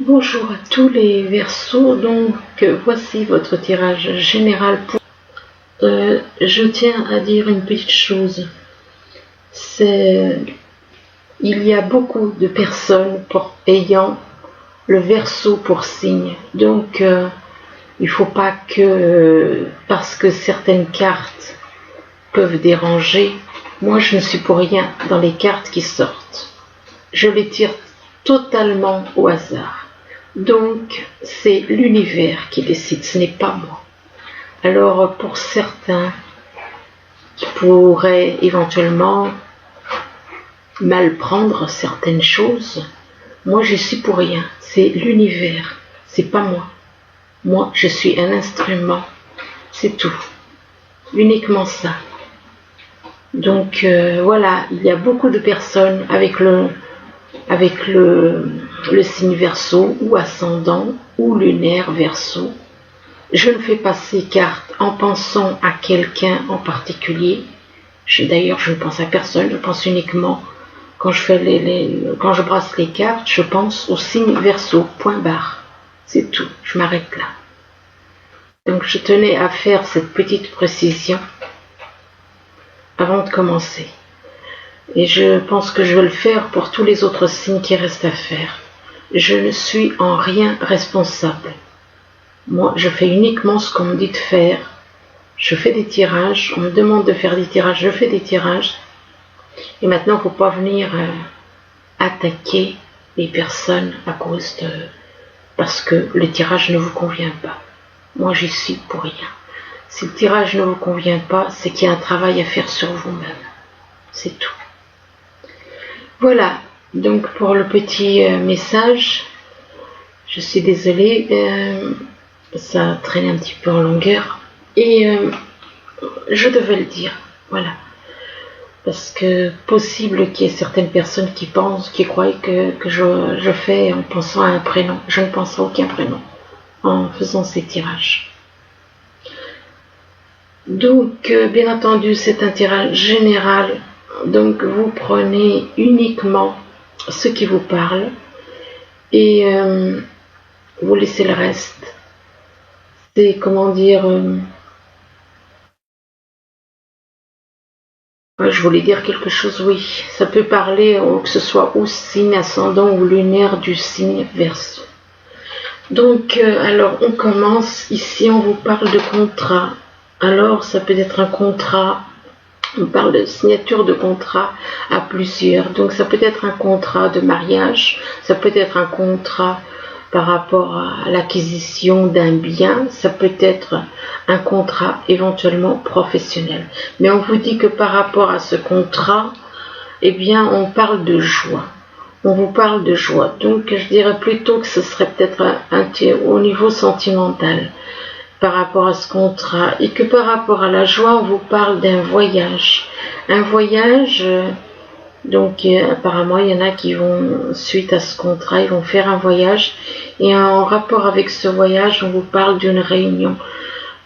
Bonjour à tous les Verseaux, donc voici votre tirage général pour... je tiens à dire une petite chose, il y a beaucoup de personnes ayant le Verseau pour signe, donc il ne faut pas que, parce que certaines cartes peuvent déranger, moi je ne suis pour rien dans les cartes qui sortent, je les tire totalement au hasard. Donc, c'est l'univers qui décide, ce n'est pas moi. Alors, pour certains qui pourraient éventuellement mal prendre certaines choses, moi, je suis pour rien. C'est l'univers, c'est pas moi. Moi, je suis un instrument, c'est tout. Uniquement ça. Donc, voilà, il y a beaucoup de personnes avec le signe Verseau ou ascendant ou lunaire Verseau. Je ne fais pas ces cartes en pensant à quelqu'un en particulier. D'ailleurs, je ne pense à personne, je pense uniquement, quand je brasse les cartes, je pense au signe Verseau, point barre. C'est tout, je m'arrête là. Donc je tenais à faire cette petite précision avant de commencer. Et je pense que je vais le faire pour tous les autres signes qui restent à faire. Je ne suis en rien responsable. Moi, je fais uniquement ce qu'on me dit de faire. Je fais des tirages, on me demande de faire des tirages, je fais des tirages. Et maintenant, il ne faut pas venir attaquer les personnes parce que le tirage ne vous convient pas. Moi, j'y suis pour rien. Si le tirage ne vous convient pas, c'est qu'il y a un travail à faire sur vous-même. C'est tout. Voilà, donc pour le petit message, je suis désolée, ça traîne un petit peu en longueur, et je devais le dire, voilà, parce que possible qu'il y ait certaines personnes qui croient que je fais en pensant à un prénom. Je ne pense à aucun prénom en faisant ces tirages. Donc, bien entendu, c'est un tirage général. Donc vous prenez uniquement ce qui vous parle et vous laissez le reste. C'est comment dire, je voulais dire quelque chose, oui, ça peut parler que ce soit au signe ascendant ou lunaire du signe Verseau. Donc alors on commence, ici on vous parle de contrat. Alors ça peut être un contrat. On parle de signature de contrat à plusieurs. Donc ça peut être un contrat de mariage, ça peut être un contrat par rapport à l'acquisition d'un bien, ça peut être un contrat éventuellement professionnel. Mais on vous dit que par rapport à ce contrat, eh bien on parle de joie. On vous parle de joie. Donc je dirais plutôt que ce serait peut-être au niveau sentimental par rapport à ce contrat, et que par rapport à la joie, on vous parle d'un voyage. Un voyage, donc apparemment il y en a qui vont, suite à ce contrat, ils vont faire un voyage, et en rapport avec ce voyage, on vous parle d'une réunion.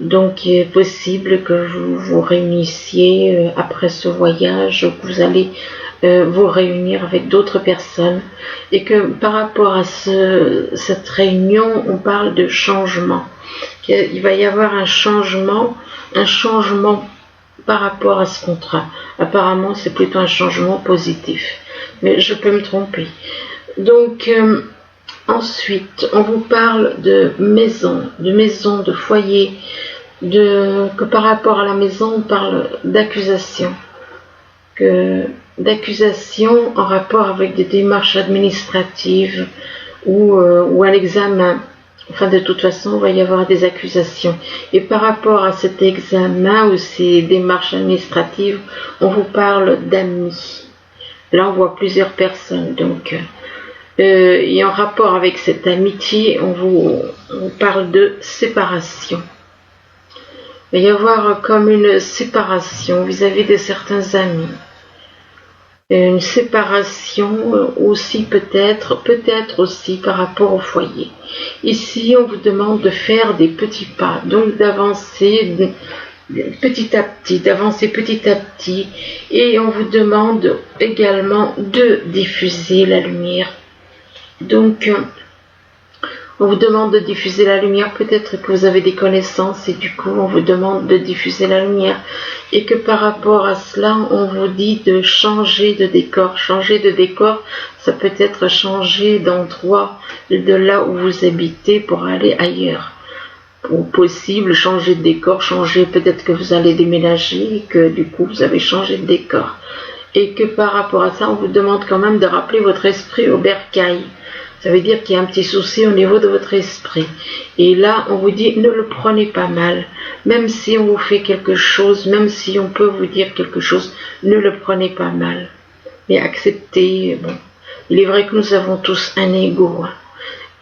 Donc il est possible que vous vous réunissiez après ce voyage, que vous allez vous réunir avec d'autres personnes, et que par rapport à cette réunion, on parle de changement. Il va y avoir un changement par rapport à ce contrat. Apparemment, c'est plutôt un changement positif, mais je peux me tromper. Donc, ensuite, on vous parle de maison, de foyer, que par rapport à la maison, on parle d'accusation, d'accusation en rapport avec des démarches administratives ou un examen. Enfin, de toute façon, il va y avoir des accusations. Et par rapport à cet examen ou ces démarches administratives, on vous parle d'amis. Là, on voit plusieurs personnes. Donc, et en rapport avec cette amitié, on vous parle de séparation. Il va y avoir comme une séparation vis-à-vis de certains amis. Une séparation aussi peut-être aussi par rapport au foyer. Ici, on vous demande de faire des petits pas, donc d'avancer petit à petit, et on vous demande également de diffuser la lumière. Donc, On vous demande de diffuser la lumière, peut-être que vous avez des connaissances et du coup on vous demande de diffuser la lumière. Et que par rapport à cela, on vous dit de changer de décor. Changer de décor, ça peut être changer d'endroit de là où vous habitez pour aller ailleurs. Ou possible, changer de décor, changer, peut-être que vous allez déménager et que du coup vous avez changé de décor. Et que par rapport à ça, on vous demande quand même de rappeler votre esprit au bercail. Ça veut dire qu'il y a un petit souci au niveau de votre esprit. Et là, on vous dit, ne le prenez pas mal. Même si on vous fait quelque chose, même si on peut vous dire quelque chose, ne le prenez pas mal. Mais acceptez, bon. Il est vrai que nous avons tous un ego. Hein.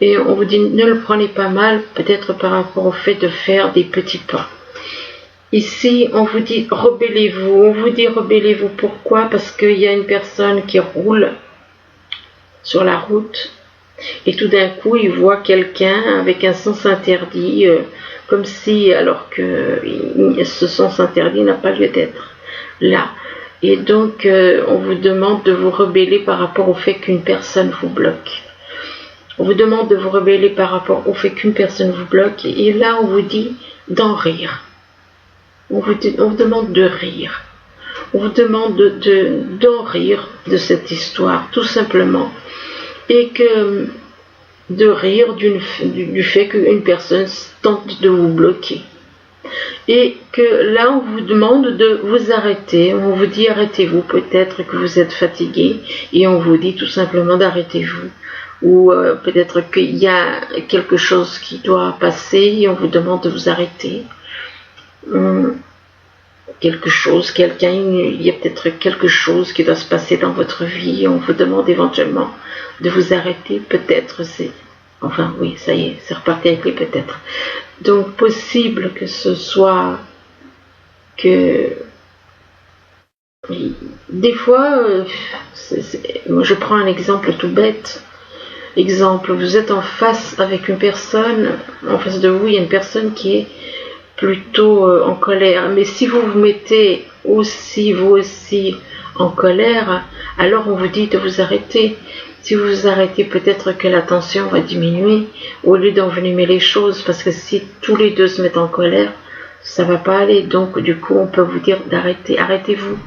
Et on vous dit, ne le prenez pas mal, peut-être par rapport au fait de faire des petits pas. Ici, on vous dit, rebellez-vous. On vous dit, rebellez-vous. Pourquoi? Parce qu'il y a une personne qui roule sur la route. Et tout d'un coup, il voit quelqu'un avec un sens interdit, comme si, alors que ce sens interdit n'a pas lieu d'être là. Et donc, on vous demande de vous rebeller par rapport au fait qu'une personne vous bloque. On vous demande de vous rebeller par rapport au fait qu'une personne vous bloque. Et là, on vous dit d'en rire. On vous demande de rire. On vous demande d'en rire de cette histoire, tout simplement. Et que de rire du fait qu'une personne tente de vous bloquer. Et que là, on vous demande de vous arrêter. On vous dit arrêtez-vous, peut-être que vous êtes fatigué. Et on vous dit tout simplement d'arrêtez-vous. Ou peut-être qu'il y a quelque chose qui doit passer et on vous demande de vous arrêter. Quelque chose, quelqu'un, il y a peut-être quelque chose qui doit se passer dans votre vie et on vous demande éventuellement de vous arrêter, peut-être c'est, enfin oui, ça y est, c'est reparti avec les peut-être. Donc possible que ce soit que des fois, moi je prends un exemple tout bête. Exemple, vous êtes en face avec une personne, en face de vous, il y a une personne qui est plutôt en colère. Mais si vous vous mettez aussi, vous aussi, en colère, alors on vous dit de vous arrêter. Si vous vous arrêtez, peut-être que la tension va diminuer au lieu d'envenimer les choses, parce que si tous les deux se mettent en colère, ça va pas aller. Donc du coup, on peut vous dire d'arrêter, arrêtez-vous.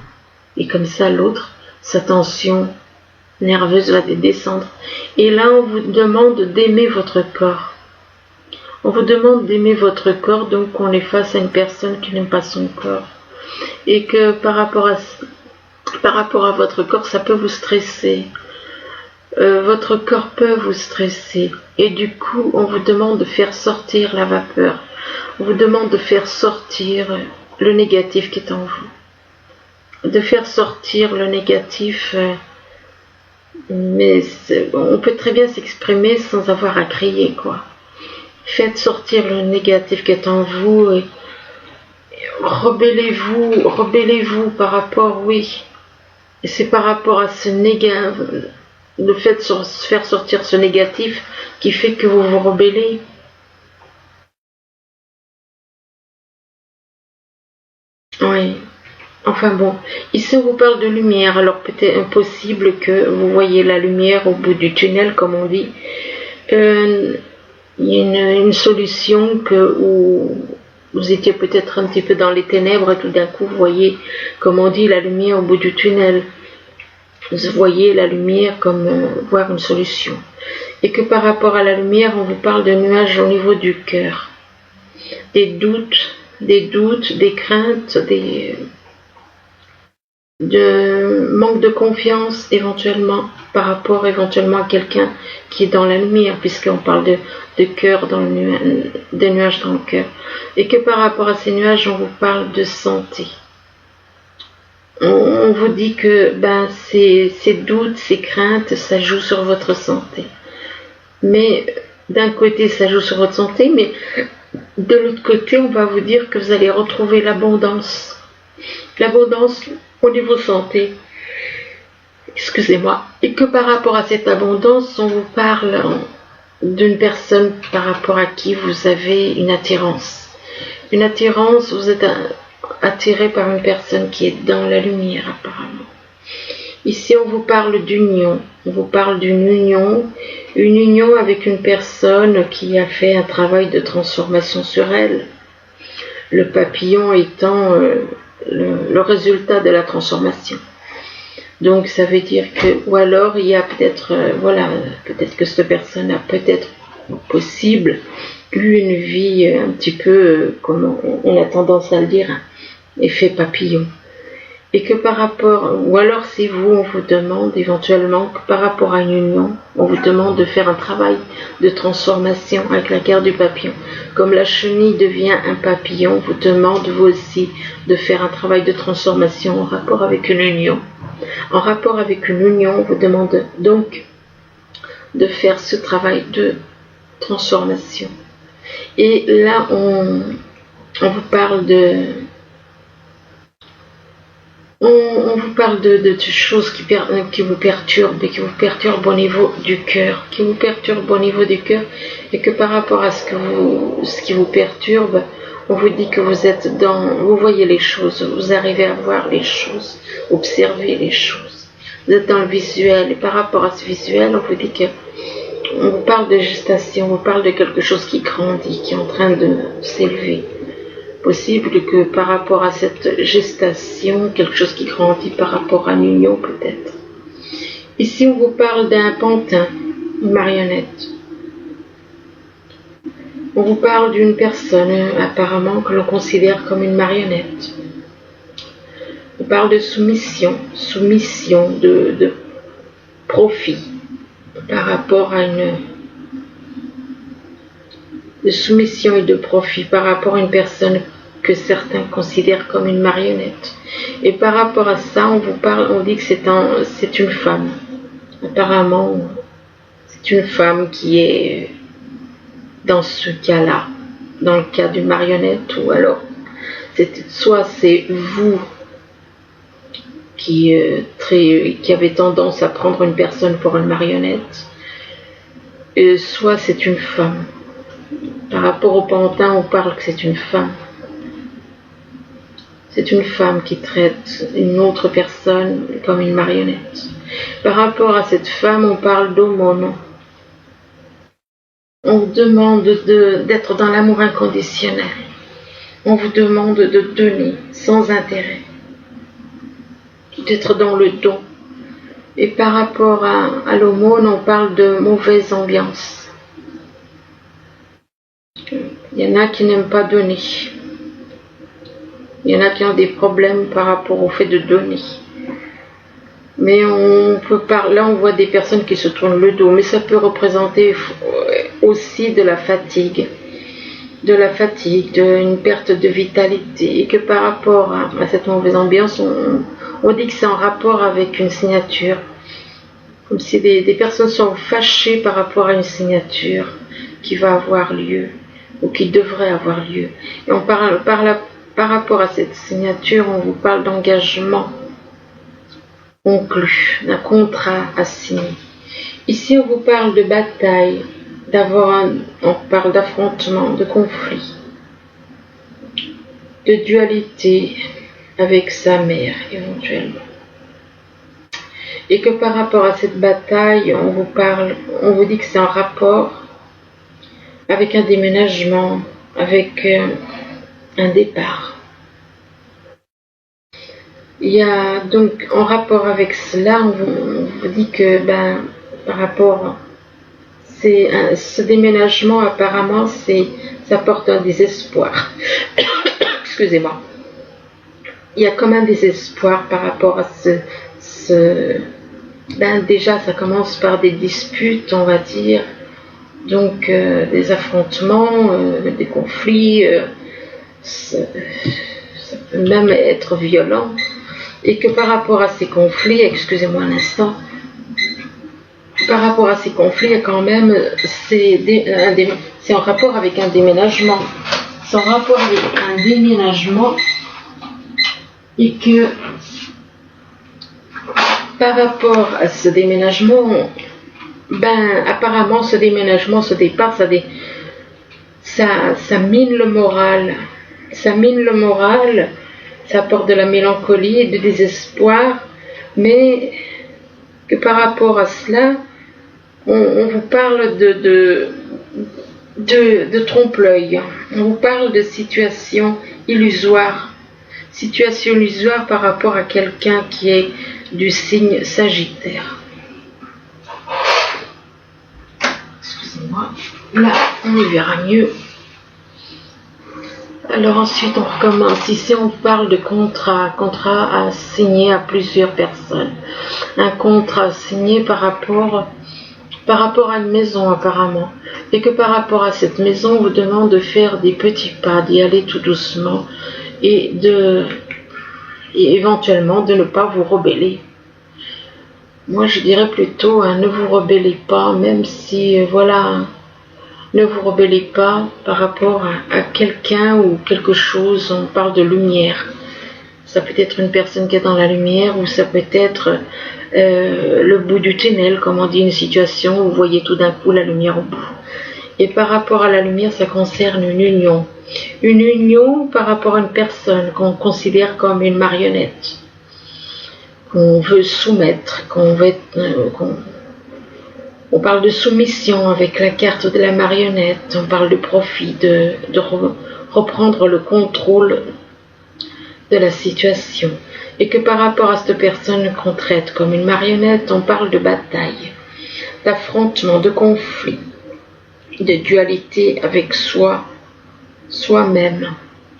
Et comme ça, l'autre, sa tension nerveuse va descendre. Et là, on vous demande d'aimer votre corps. On vous demande d'aimer votre corps, donc on est face à une personne qui n'aime pas son corps. Et que par rapport à votre corps, ça peut vous stresser. Votre corps peut vous stresser. Et du coup, on vous demande de faire sortir la vapeur. On vous demande de faire sortir le négatif qui est en vous. De faire sortir le négatif, mais on peut très bien s'exprimer sans avoir à crier, quoi. Faites sortir le négatif qui est en vous et rebellez-vous par rapport, oui. Et c'est par rapport à ce négatif, le fait de faire sortir ce négatif qui fait que vous vous rebellez. Oui. Enfin bon, ici on vous parle de lumière, alors peut-être impossible que vous voyez la lumière au bout du tunnel, comme on dit. Il y a une solution où vous étiez peut-être un petit peu dans les ténèbres et tout d'un coup vous voyez, comme on dit, la lumière au bout du tunnel. Vous voyez la lumière comme voir une solution. Et que par rapport à la lumière, on vous parle de nuages au niveau du cœur. Des doutes, des craintes, de manque de confiance éventuellement par rapport éventuellement à quelqu'un qui est dans la lumière, puisqu'on parle de cœur dans des nuages dans le cœur, et que par rapport à ces nuages on vous parle de santé. On vous dit que ces doutes, ces craintes, ça joue sur votre santé. Mais d'un côté ça joue sur votre santé, mais de l'autre côté on va vous dire que vous allez retrouver l'abondance. L'abondance au niveau santé, excusez-moi, et que par rapport à cette abondance, on vous parle d'une personne par rapport à qui vous avez une attirance. Une attirance, vous êtes attiré par une personne qui est dans la lumière apparemment. Ici, on vous parle d'union, on vous parle d'une union Une union avec une personne qui a fait un travail de transformation sur elle. Le papillon étant le résultat de la transformation. Donc ça veut dire que, ou alors il y a peut-être, peut-être que cette personne a peut-être possible eu une vie un petit peu, comme on a tendance à le dire, effet papillon. Et que par rapport, ou alors si vous, on vous demande éventuellement que par rapport à une union, on vous demande de faire un travail de transformation avec la carte du papillon. Comme la chenille devient un papillon, on vous demande vous aussi de faire un travail de transformation en rapport avec une union. En rapport avec une union, on vous demande donc de faire ce travail de transformation. Et là, on vous parle on vous parle de choses qui vous perturbent et qui vous perturbent au niveau du cœur, et que par rapport à ce qui vous perturbe, on vous dit que vous voyez les choses, vous arrivez à voir les choses, observer les choses. Vous êtes dans le visuel, et par rapport à ce visuel, on vous dit on vous parle de gestation, on vous parle de quelque chose qui grandit, qui est en train de s'élever. Possible que par rapport à cette gestation, quelque chose qui grandit par rapport à une union peut-être. Ici, on vous parle d'un pantin, une marionnette. On vous parle d'une personne apparemment que l'on considère comme une marionnette. On parle de soumission de profit par rapport à de soumission et de profit par rapport à une personne que certains considèrent comme une marionnette. Et par rapport à ça, on dit que c'est une femme. Apparemment, c'est une femme qui est dans ce cas-là, dans le cas d'une marionnette, ou alors soit c'est vous qui avez tendance à prendre une personne pour une marionnette, soit c'est une femme. Par rapport au pantin, on parle que c'est une femme. C'est une femme qui traite une autre personne comme une marionnette. Par rapport à cette femme, on parle d'aumône. On vous demande d'être dans l'amour inconditionnel. On vous demande de donner sans intérêt. D'être dans le don. Et par rapport à l'aumône, on parle de mauvaise ambiance. Il y en a qui n'aiment pas donner. Il y en a qui ont des problèmes par rapport au fait de donner. Mais là on voit des personnes qui se tournent le dos, mais ça peut représenter aussi de la fatigue, d'une perte de vitalité, et que par rapport à cette mauvaise ambiance, on dit que c'est en rapport avec une signature, comme si des personnes sont fâchées par rapport à une signature qui va avoir lieu, ou qui devrait avoir lieu. Et on parle par rapport à cette signature, on vous parle d'engagement conclu, d'un contrat à signer. Ici, on vous parle de bataille, on parle d'affrontement, de conflit, de dualité avec sa mère, éventuellement. Et que par rapport à cette bataille, on vous dit que c'est en rapport avec un déménagement, avec un départ. Il y a donc en rapport avec cela, on vous dit que par rapport ce déménagement apparemment ça porte un désespoir. Excusez-moi. Il y a comme un désespoir par rapport à déjà ça commence par des disputes, on va dire, donc des affrontements, des conflits, ça peut même être violent. Et que par rapport à ces conflits, excusez-moi un instant, par rapport à ces conflits, quand même, c'est en rapport avec un déménagement. C'est en rapport avec un déménagement, et que par rapport à ce déménagement, apparemment ce déménagement, ce départ, ça mine le moral. Ça mine le moral. Ça apporte de la mélancolie et du désespoir, mais que par rapport à cela, on vous parle de trompe-l'œil. On vous parle de situation illusoire par rapport à quelqu'un qui est du signe Sagittaire. Excusez-moi, là on y verra mieux. Alors ensuite on recommence. Ici on parle de contrat à signer à plusieurs personnes. Un contrat signé par rapport à une maison apparemment. Et que par rapport à cette maison on vous demande de faire des petits pas, d'y aller tout doucement et éventuellement de ne pas vous rebeller. Moi je dirais plutôt ne vous rebellez pas, même si ne vous rebellez pas par rapport à quelqu'un ou quelque chose. On parle de lumière. Ça peut être une personne qui est dans la lumière, ou ça peut être le bout du tunnel, comme on dit, une situation où vous voyez tout d'un coup la lumière au bout. Et par rapport à la lumière, ça concerne une union. Une union par rapport à une personne qu'on considère comme une marionnette, qu'on veut soumettre, on parle de soumission avec la carte de la marionnette, on parle de profit, de reprendre le contrôle de la situation. Et que par rapport à cette personne qu'on traite comme une marionnette, on parle de bataille, d'affrontement, de conflit, de dualité avec soi-même.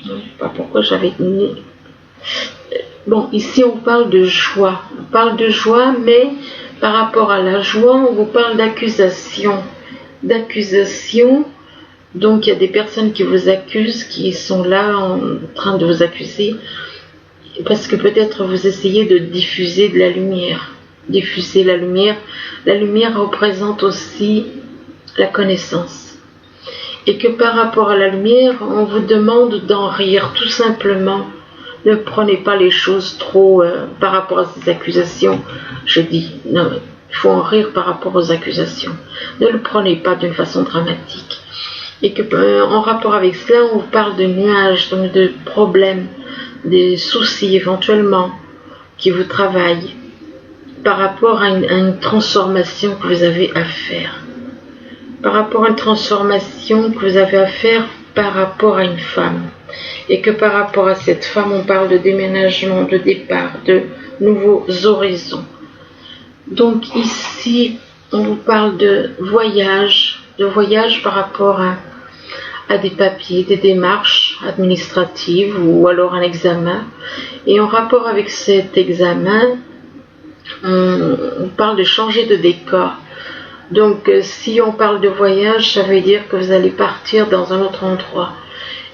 Je ne sais pas pourquoi j'avais mis. Bon, ici on parle de joie. On parle de joie, mais par rapport à la joie, on vous parle d'accusation. Donc il y a des personnes qui vous accusent, qui sont là en train de vous accuser, parce que peut-être vous essayez de diffuser de la lumière. Diffuser la lumière. La lumière représente aussi la connaissance. Et que par rapport à la lumière, on vous demande d'en rire, tout simplement. Ne prenez pas les choses trop par rapport à ces accusations. Je dis, non, il faut en rire par rapport aux accusations. Ne le prenez pas d'une façon dramatique. Et que en rapport avec cela, on vous parle de nuages, donc de problèmes, des soucis éventuellement qui vous travaillent par rapport à une transformation que vous avez à faire. Par rapport à une transformation que vous avez à faire par rapport à une femme. Et que par rapport à cette femme, on parle de déménagement, de départ, de nouveaux horizons. Donc ici, on vous parle de voyage par rapport à des papiers, des démarches administratives ou alors un examen. Et en rapport avec cet examen, on parle de changer de décor. Donc si on parle de voyage, ça veut dire que vous allez partir dans un autre endroit.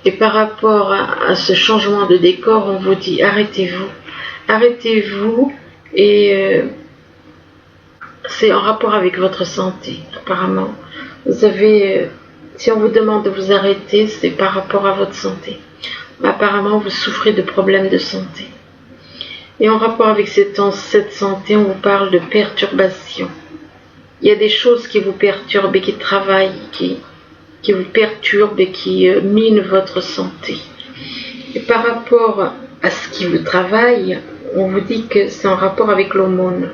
Et par rapport à ce changement de décor, on vous dit arrêtez-vous. Arrêtez-vous, et c'est en rapport avec votre santé, apparemment. Vous avez, si on vous demande de vous arrêter, c'est par rapport à votre santé. Apparemment, vous souffrez de problèmes de santé. Et en rapport avec cette santé, on vous parle de perturbation. Il y a des choses qui vous perturbent et qui travaillent, qui vous perturbent et qui minent votre santé. Et par rapport à ce qui vous travaille, on vous dit que c'est en rapport avec l'aumône.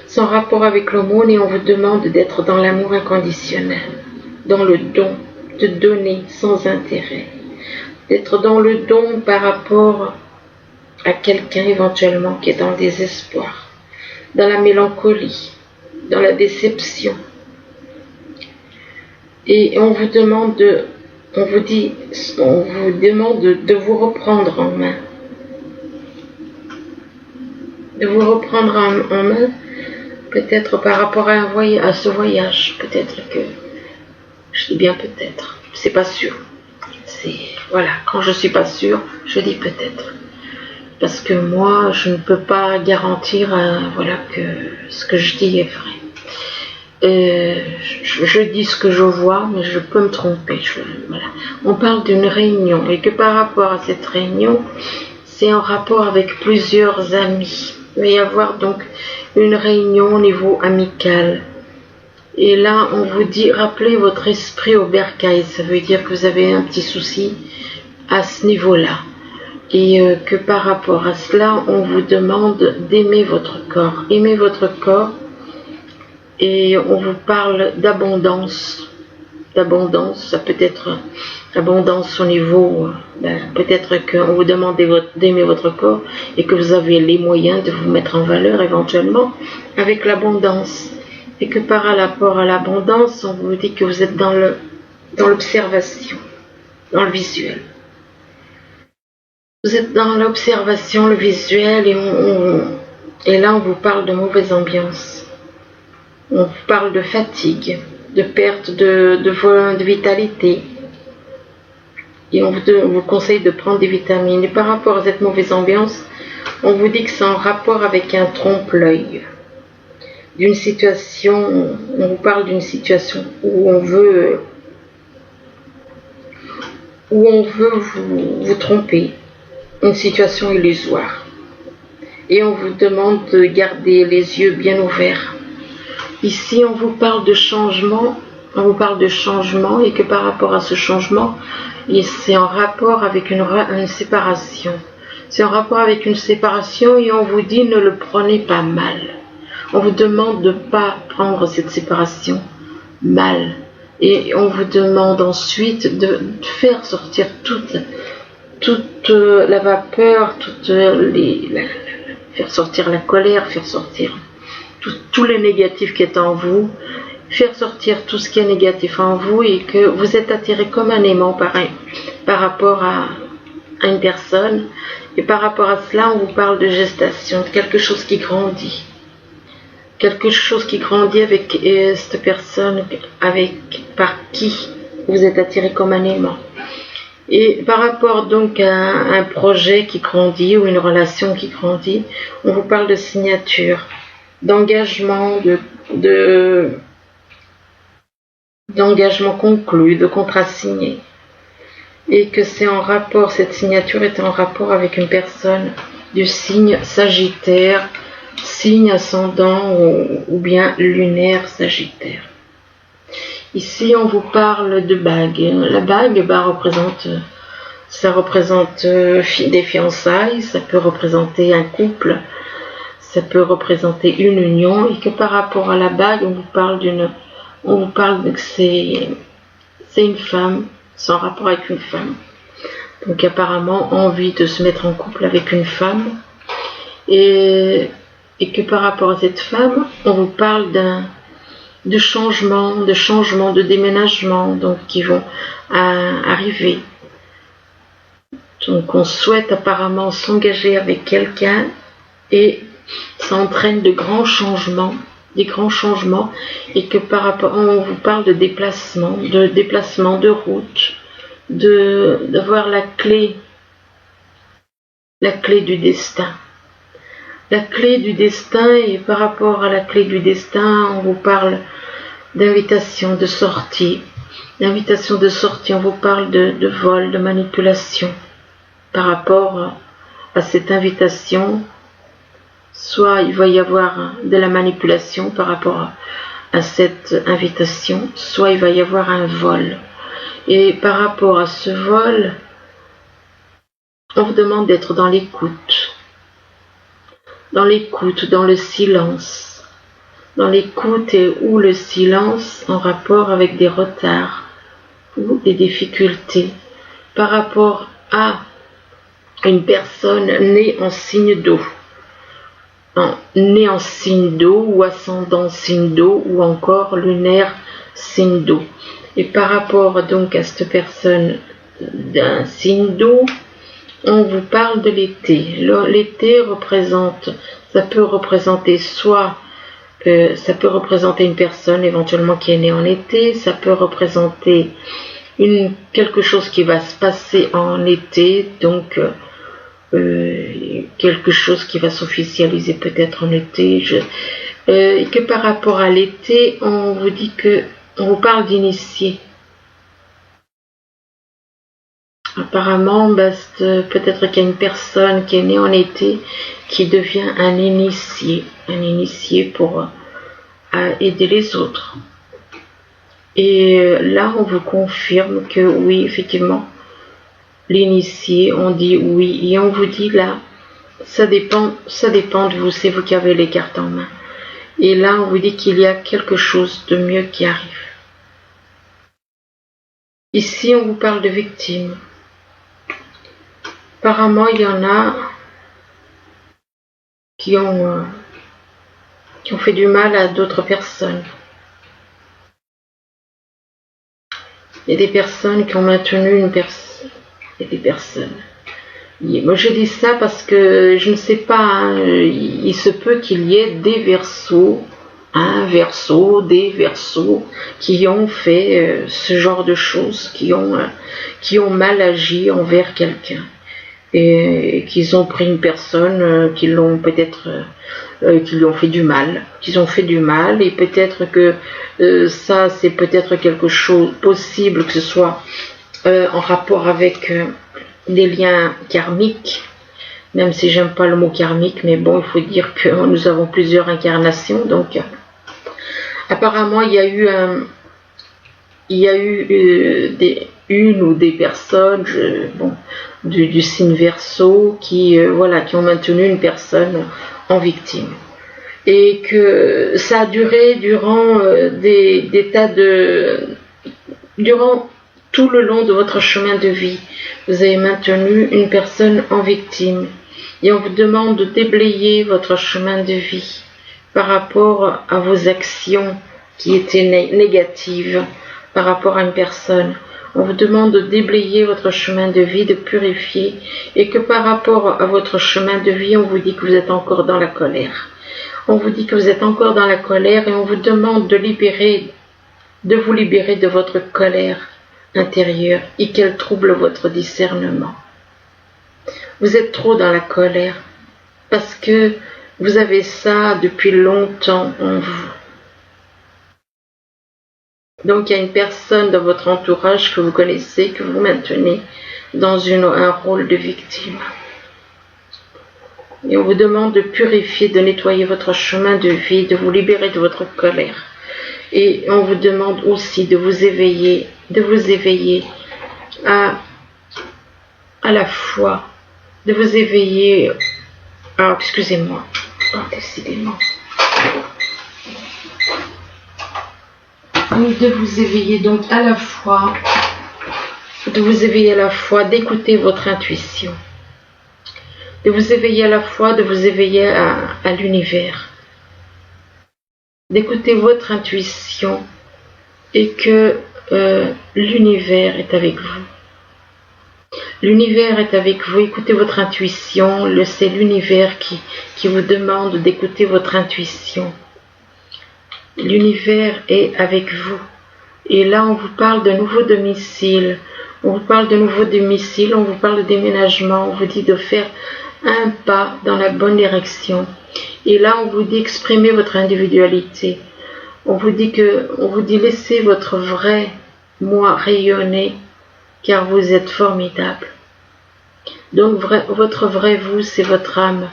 C'est en rapport avec l'aumône, et on vous demande d'être dans l'amour inconditionnel, dans le don, de donner sans intérêt. D'être dans le don par rapport à quelqu'un éventuellement qui est dans le désespoir, dans la mélancolie, dans la déception. Et on vous demande de vous reprendre en main. De vous reprendre en main, peut-être par rapport à ce voyage. Peut-être que, je dis bien peut-être, c'est pas sûr. Voilà, quand je suis pas sûre, je dis peut-être. Parce que moi, je ne peux pas garantir que ce que je dis est vrai. Je dis ce que je vois, mais je peux me tromper. On parle d'une réunion, et que par rapport à cette réunion, c'est en rapport avec plusieurs amis. Il va y avoir donc une réunion au niveau amical. Et là, on vous dit, rappelez votre esprit au bercail. Ça veut dire que vous avez un petit souci à ce niveau-là. Et que par rapport à cela, on vous demande d'aimer votre corps. Aimer votre corps et on vous parle d'abondance. D'abondance, ça peut être abondance au niveau, peut-être qu'on vous demande d'aimer votre corps et que vous avez les moyens de vous mettre en valeur éventuellement avec l'abondance. Et que par rapport à l'abondance, on vous dit que vous êtes dans l'observation, dans le visuel. Vous êtes dans l'observation, le visuel, et là on vous parle de mauvaise ambiance. On vous parle de fatigue, de perte de vitalité. Et on vous conseille de prendre des vitamines. Et par rapport à cette mauvaise ambiance, on vous dit que c'est en rapport avec un trompe-l'œil. D'une situation, on vous parle d'une situation où on veut vous tromper. Une situation illusoire. Et on vous demande de garder les yeux bien ouverts. Ici, on vous parle de changement. On vous parle de changement et que par rapport à ce changement, c'est en rapport avec une séparation. C'est en rapport avec une séparation et on vous dit ne le prenez pas mal. On vous demande de ne pas prendre cette séparation mal. Et on vous demande ensuite de faire sortir toute la vapeur, faire sortir la colère, faire sortir tout le négatif qui est en vous, faire sortir tout ce qui est négatif en vous et que vous êtes attiré comme un aimant par rapport à une personne. Et par rapport à cela, on vous parle de gestation, de quelque chose qui grandit. Quelque chose qui grandit avec cette personne par qui vous êtes attiré comme un aimant. Et par rapport donc à un projet qui grandit ou une relation qui grandit, on vous parle de signature, d'engagement, d'engagement conclu, de contrat signé. Et que c'est en rapport, cette signature est en rapport avec une personne du signe Sagittaire, signe ascendant ou bien lunaire Sagittaire. Ici, on vous parle de bague. La bague, ça représente des fiançailles, ça peut représenter un couple, ça peut représenter une union, et que par rapport à la bague, on vous parle que c'est une femme, c'est en rapport avec une femme. Donc apparemment, envie de se mettre en couple avec une femme, et que par rapport à cette femme, on vous parle de changement, de déménagement, donc qui vont arriver. Donc on souhaite apparemment s'engager avec quelqu'un et ça entraîne des grands changements, et que par rapport, on vous parle de déplacement, de route, d'avoir la clé du destin. La clé du destin, et par rapport à la clé du destin, on vous parle d'invitation, de sortie. L'invitation de sortie, on vous parle de vol, de manipulation. Par rapport à cette invitation, soit il va y avoir de la manipulation par rapport à cette invitation, soit il va y avoir un vol. Et par rapport à ce vol, on vous demande d'être dans l'écoute. Dans l'écoute, dans le silence. Dans l'écoute ou le silence en rapport avec des retards ou des difficultés par rapport à une personne née en signe d'eau. Née en signe d'eau ou ascendant signe d'eau ou encore lunaire signe d'eau. Et par rapport donc à cette personne d'un signe d'eau, on vous parle de l'été. L'été ça peut représenter une personne éventuellement qui est née en été, ça peut représenter quelque chose qui va se passer en été, donc quelque chose qui va s'officialiser peut-être en été. Et que par rapport à l'été, on vous parle d'initier. Apparemment, peut-être qu'il y a une personne qui est née en été qui devient un initié pour aider les autres. Et là, on vous confirme que oui, effectivement, l'initié, on dit oui, et on vous dit là, ça dépend de vous, c'est vous qui avez les cartes en main. Et là, on vous dit qu'il y a quelque chose de mieux qui arrive. Ici, on vous parle de victimes. Apparemment, il y en a qui ont fait du mal à d'autres personnes. Il y a des personnes qui ont maintenu une personne. Il y a des personnes. Moi, je dis ça parce que je ne sais pas, hein, il se peut qu'il y ait des Verseaux, des Verseaux qui ont fait ce genre de choses, qui ont mal agi envers quelqu'un. Et qu'ils ont pris une personne, qui l'ont peut-être, qui lui ont fait du mal, et peut-être que ça c'est peut-être quelque chose possible que ce soit en rapport avec des liens karmiques, même si j'aime pas le mot karmique, mais bon, il faut dire que nous avons plusieurs incarnations, donc apparemment il y a eu une ou des personnes, du signe Verseau qui ont maintenu une personne en victime, et que ça a duré durant durant tout le long de votre chemin de vie. Vous avez maintenu une personne en victime, et on vous demande de déblayer votre chemin de vie par rapport à vos actions qui étaient négatives par rapport à une personne. On vous demande de déblayer votre chemin de vie, de purifier, et que par rapport à votre chemin de vie, on vous dit que vous êtes encore dans la colère. On vous dit que vous êtes encore dans la colère, et on vous demande de vous libérer de votre colère intérieure et qu'elle trouble votre discernement. Vous êtes trop dans la colère parce que vous avez ça depuis longtemps en vous. Donc il y a une personne dans votre entourage que vous connaissez, que vous maintenez dans un rôle de victime. Et on vous demande de purifier, de nettoyer votre chemin de vie, de vous libérer de votre colère. Et on vous demande aussi de vous éveiller à la foi, de vous éveiller excusez-moi, décidément. De vous éveiller donc à la foi, d'écouter votre intuition, de vous éveiller à la foi, de vous éveiller à l'univers, d'écouter votre intuition, et que l'univers est avec vous. L'univers est avec vous, écoutez votre intuition, c'est l'univers qui vous demande d'écouter votre intuition. L'univers est avec vous. Et là, on vous parle de nouveaux domiciles, on vous parle de déménagement, on vous dit de faire un pas dans la bonne direction. Et là, on vous dit exprimer votre individualité. On vous dit laissez votre vrai moi rayonner, car vous êtes formidable. Donc votre vrai vous, c'est votre âme.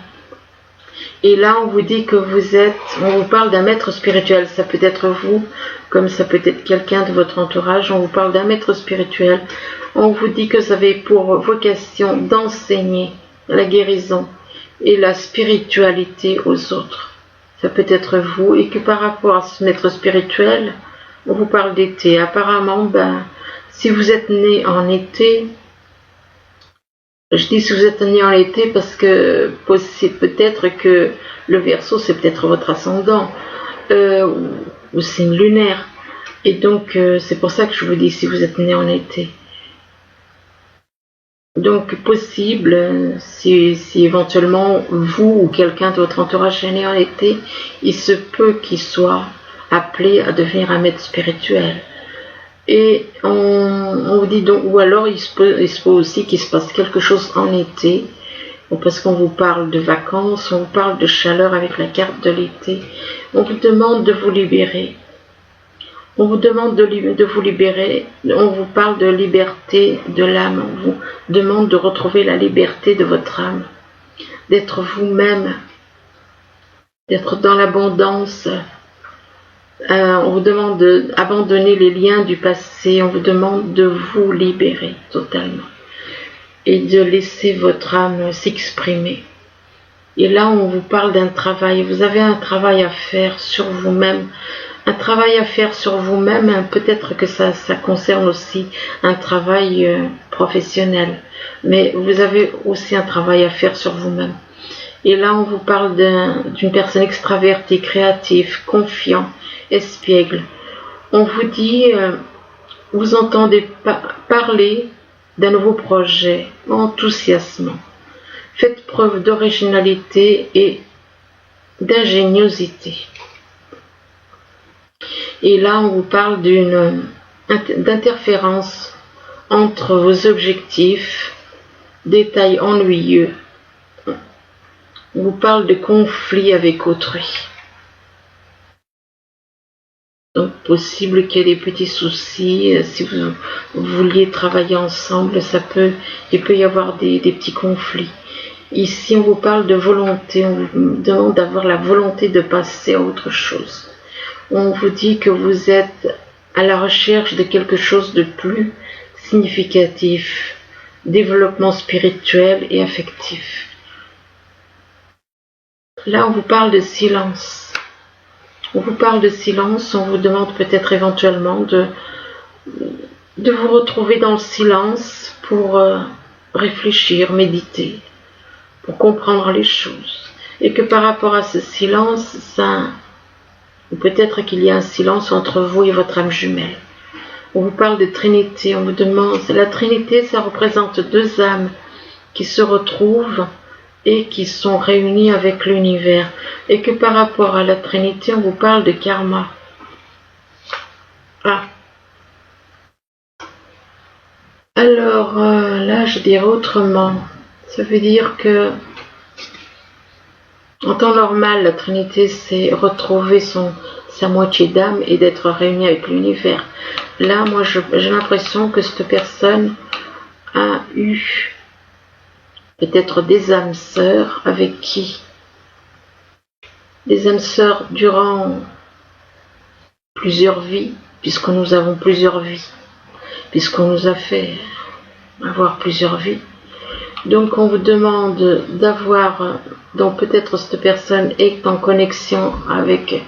Et là, on vous dit que on vous parle d'un maître spirituel. Ça peut être vous, comme ça peut être quelqu'un de votre entourage. On vous parle d'un maître spirituel. On vous dit que vous avez pour vocation d'enseigner la guérison et la spiritualité aux autres. Ça peut être vous, et que par rapport à ce maître spirituel, on vous parle d'été. Apparemment, si vous êtes né en été, je dis si vous êtes né en été parce que c'est peut-être que le Verseau, c'est peut-être votre ascendant, ou signe lunaire. Et donc, c'est pour ça que je vous dis si vous êtes né en été. Donc, possible, si éventuellement vous ou quelqu'un de votre entourage est né en été, il se peut qu'il soit appelé à devenir un maître spirituel. Et on vous dit donc, ou alors il se peut aussi qu'il se passe quelque chose en été, parce qu'on vous parle de vacances, on vous parle de chaleur avec la carte de l'été. On vous demande de vous libérer. On vous demande de vous libérer, on vous parle de liberté de l'âme, on vous demande de retrouver la liberté de votre âme, d'être vous-même, d'être dans l'abondance. On vous demande d'abandonner les liens du passé, on vous demande de vous libérer totalement et de laisser votre âme s'exprimer. Et là, on vous parle d'un travail. Vous avez un travail à faire sur vous-même. Un travail à faire sur vous-même, hein, peut-être que ça concerne aussi un travail professionnel. Mais vous avez aussi un travail à faire sur vous-même. Et là, on vous parle d'une personne extravertie, créative, confiant, espiègle. On vous dit, vous entendez parler d'un nouveau projet, enthousiasmant. Faites preuve d'originalité et d'ingéniosité. Et là, on vous parle d'interférence entre vos objectifs, détails ennuyeux. On vous parle de conflits avec autrui. Donc, possible qu'il y ait des petits soucis. Si vous vouliez travailler ensemble, il peut y avoir des petits conflits. Ici, on vous parle de volonté. On vous demande d'avoir la volonté de passer à autre chose. On vous dit que vous êtes à la recherche de quelque chose de plus significatif, développement spirituel et affectif. Là, on vous parle de silence. On vous parle de silence, on vous demande peut-être éventuellement de vous retrouver dans le silence pour réfléchir, méditer, pour comprendre les choses. Et que par rapport à ce silence, peut-être qu'il y a un silence entre vous et votre âme jumelle. On vous parle de Trinité, on vous demande, la Trinité, ça représente deux âmes qui se retrouvent et qui sont réunies avec l'univers. Et que par rapport à la Trinité, on vous parle de karma. Ah. Alors, là, je dirais autrement. Ça veut dire que, en temps normal, la Trinité, c'est retrouver sa moitié d'âme et d'être réunie avec l'univers. Là, moi, j'ai l'impression que cette personne a eu peut-être des âmes sœurs avec qui, des âmes sœurs durant plusieurs vies, puisque nous avons plusieurs vies, puisqu'on nous a fait avoir plusieurs vies. Donc on vous demande d'avoir, donc peut-être cette personne est en connexion avec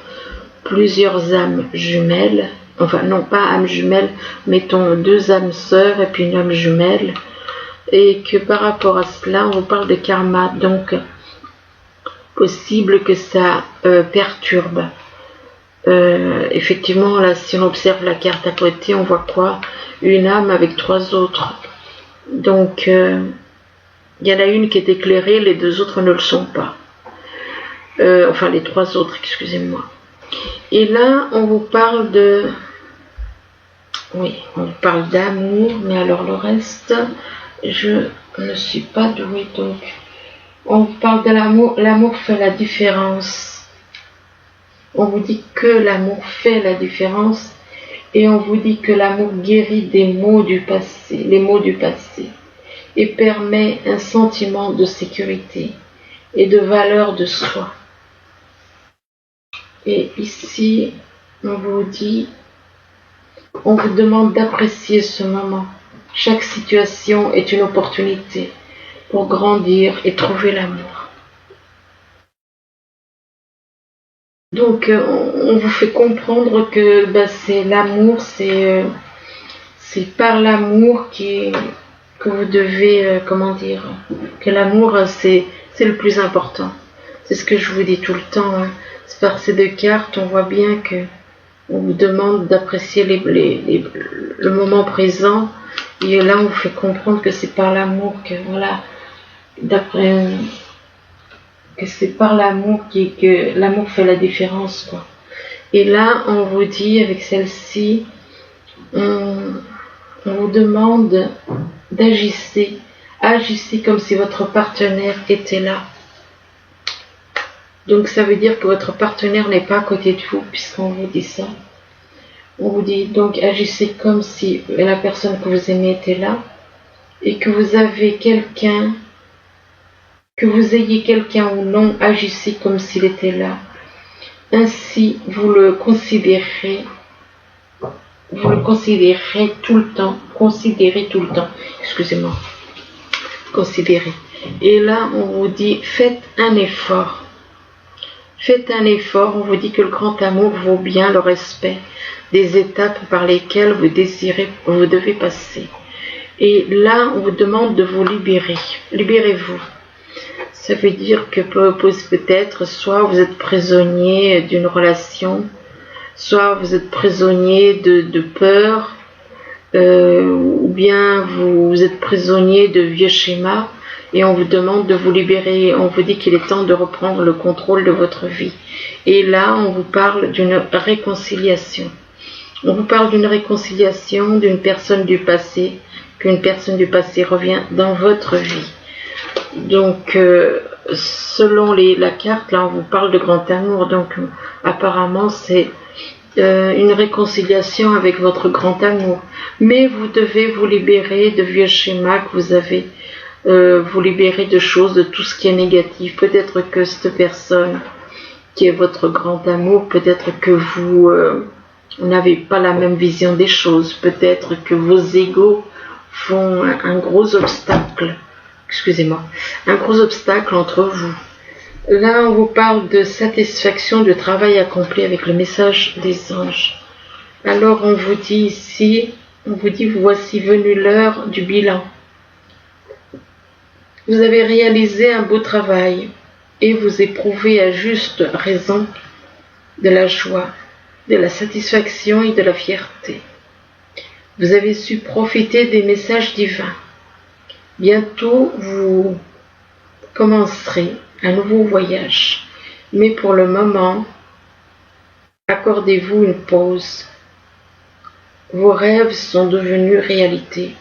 plusieurs âmes jumelles, enfin non pas âmes jumelles, mettons deux âmes sœurs et puis une âme jumelle, et que par rapport à cela, on vous parle de karma, donc possible que ça perturbe. Effectivement, là, si on observe la carte à côté, on voit quoi? Une âme avec trois autres. Donc, il y en a une qui est éclairée, les deux autres ne le sont pas. Enfin, les trois autres, excusez-moi. Et là, on vous parle oui, on vous parle d'amour, mais alors le reste, je ne suis pas douée, donc on vous parle de l'amour. L'amour fait la différence. On vous dit que l'amour fait la différence et on vous dit que l'amour guérit des maux du passé, les maux du passé, et permet un sentiment de sécurité et de valeur de soi. Et ici, on vous demande d'apprécier ce moment. Chaque situation est une opportunité pour grandir et trouver l'amour. Donc, on vous fait comprendre que c'est l'amour, c'est par l'amour que vous devez, que l'amour, c'est le plus important. C'est ce que je vous dis tout le temps. Hein. Par ces deux cartes, on voit bien que on vous demande d'apprécier le moment présent. Et là, on vous fait comprendre que c'est par l'amour que, voilà, que c'est par l'amour que l'amour fait la différence, quoi. Et là, on vous dit, avec celle-ci, on vous demande agissez comme si votre partenaire était là. Donc ça veut dire que votre partenaire n'est pas à côté de vous, puisqu'on vous dit ça. On vous dit donc agissez comme si la personne que vous aimez était là, et que vous avez quelqu'un, que vous ayez quelqu'un ou non, agissez comme s'il était là. Ainsi, vous le considérez tout le temps, excusez-moi, considérez. Et là, on vous dit, faites un effort. Faites un effort, on vous dit que le grand amour vaut bien le respect des étapes par lesquelles vous devez passer. Et là, on vous demande de vous libérer. Libérez-vous. Ça veut dire que peut-être, soit vous êtes prisonnier d'une relation, soit vous êtes prisonnier de peur, ou bien vous êtes prisonnier de vieux schémas, et on vous demande de vous libérer. On vous dit qu'il est temps de reprendre le contrôle de votre vie. Et là, on vous parle d'une réconciliation. On vous parle d'une réconciliation d'une personne du passé, qu'une personne du passé revient dans votre vie. Donc, selon la carte, là, on vous parle de grand amour. Donc, apparemment, c'est une réconciliation avec votre grand amour. Mais vous devez vous libérer de vieux schémas que vous avez, vous libérer de choses, de tout ce qui est négatif. Peut-être que cette personne qui est votre grand amour, peut-être que vous n'avez pas la même vision des choses. Peut-être que vos égos font un gros obstacle. Excusez-moi, un gros obstacle entre vous. Là, on vous parle de satisfaction du travail accompli avec le message des anges. Alors, on vous dit ici, voici venue l'heure du bilan. Vous avez réalisé un beau travail et vous éprouvez à juste raison de la joie, de la satisfaction et de la fierté. Vous avez su profiter des messages divins. Bientôt, vous commencerez un nouveau voyage. Mais pour le moment, accordez-vous une pause. Vos rêves sont devenus réalité.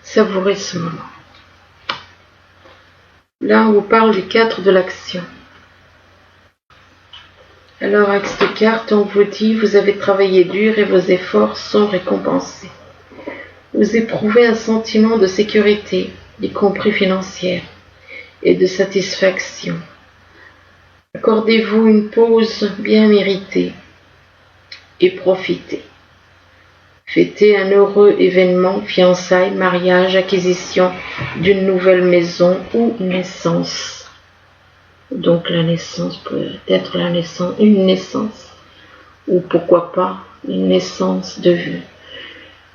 Savourez ce moment. Là, on vous parle du 4 de l'action. Alors, avec cette carte, on vous dit, vous avez travaillé dur et vos efforts sont récompensés. Vous éprouvez un sentiment de sécurité, y compris financière, et de satisfaction. Accordez-vous une pause bien méritée et profitez. Fêtez un heureux événement, fiançailles, mariage, acquisition d'une nouvelle maison ou naissance. Donc la naissance peut être une naissance, ou pourquoi pas une naissance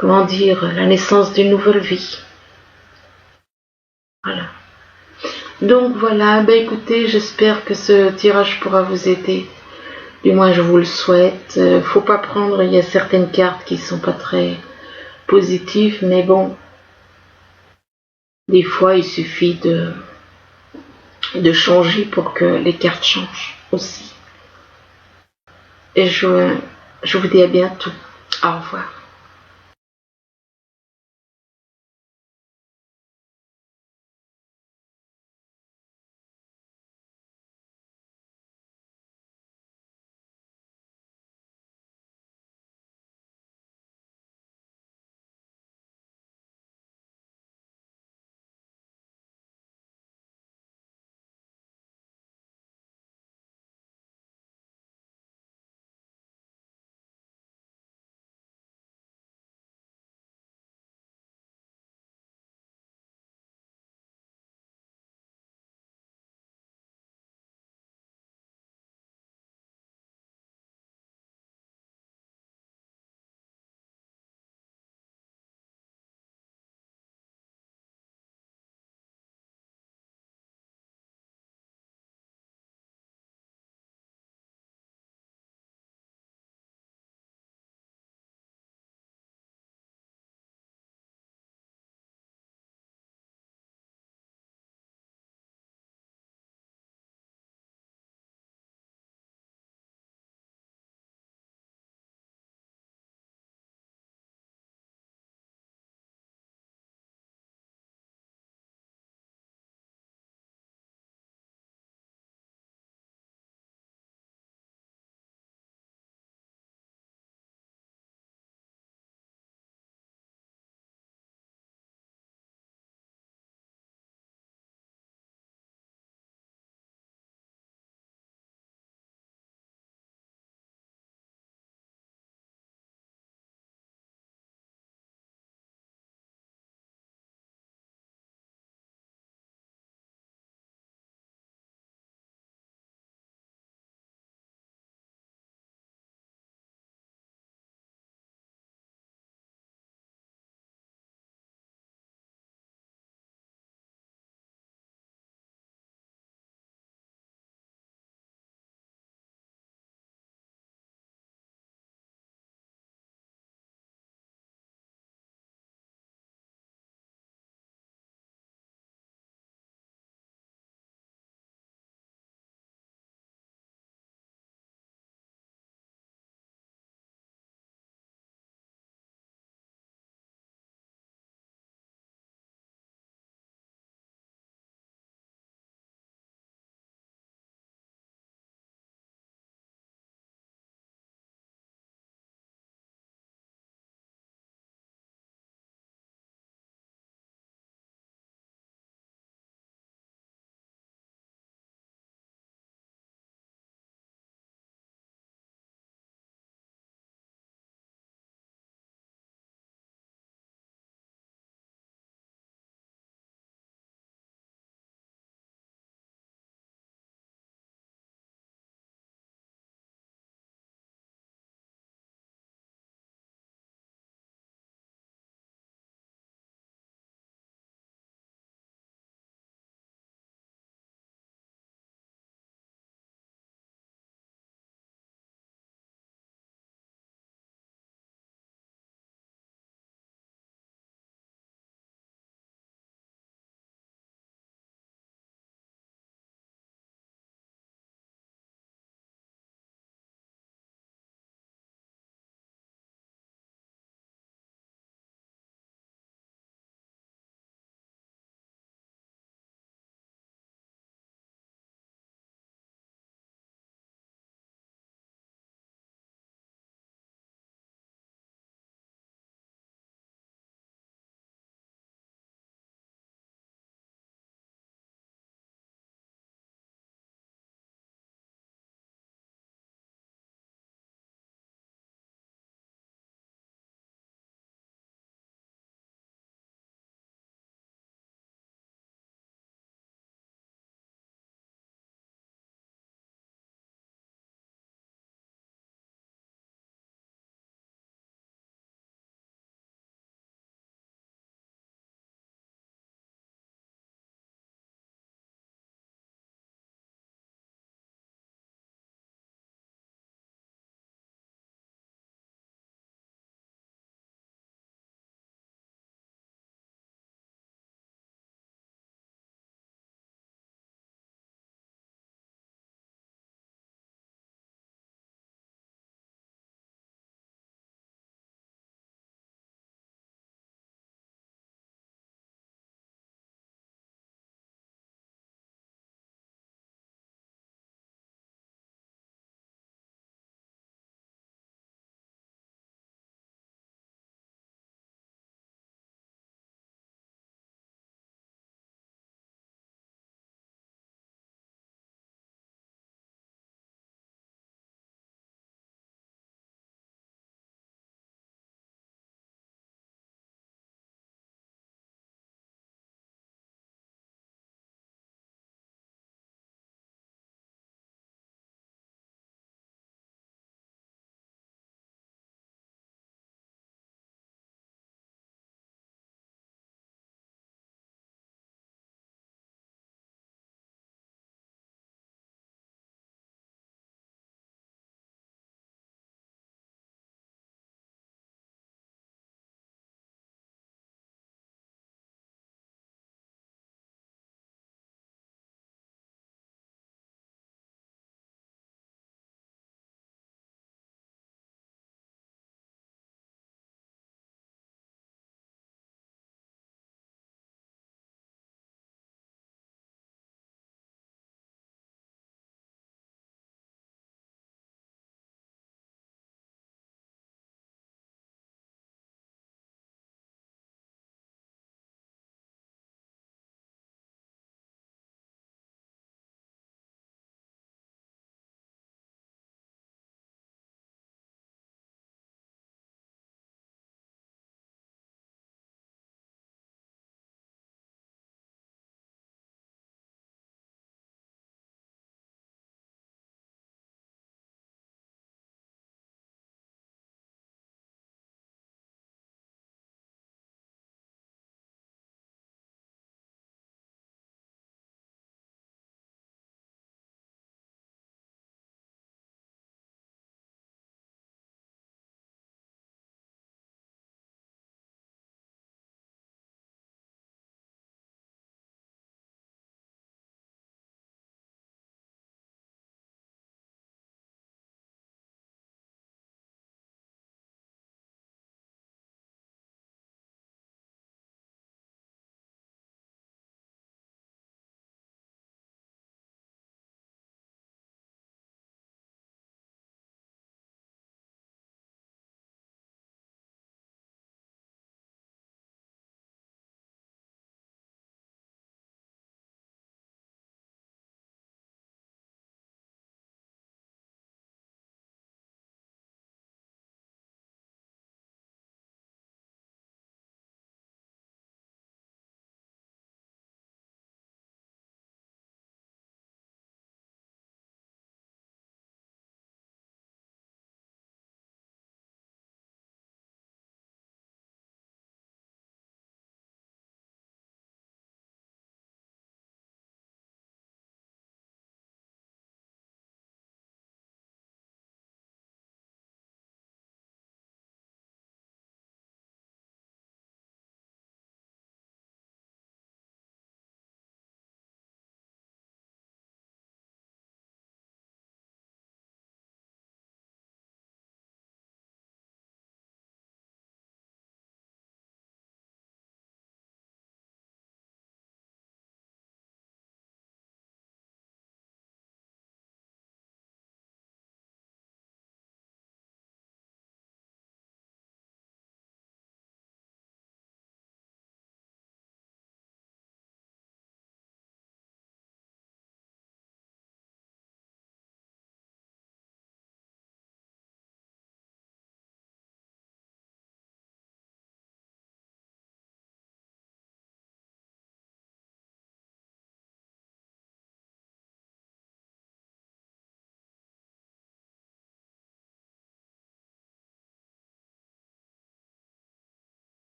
la naissance d'une nouvelle vie. Voilà. Donc voilà, écoutez, j'espère que ce tirage pourra vous aider. Du moins, je vous le souhaite. Faut pas prendre, il y a certaines cartes qui sont pas très positives, mais bon, des fois, il suffit de changer pour que les cartes changent aussi. Et je vous dis à bientôt. Au revoir.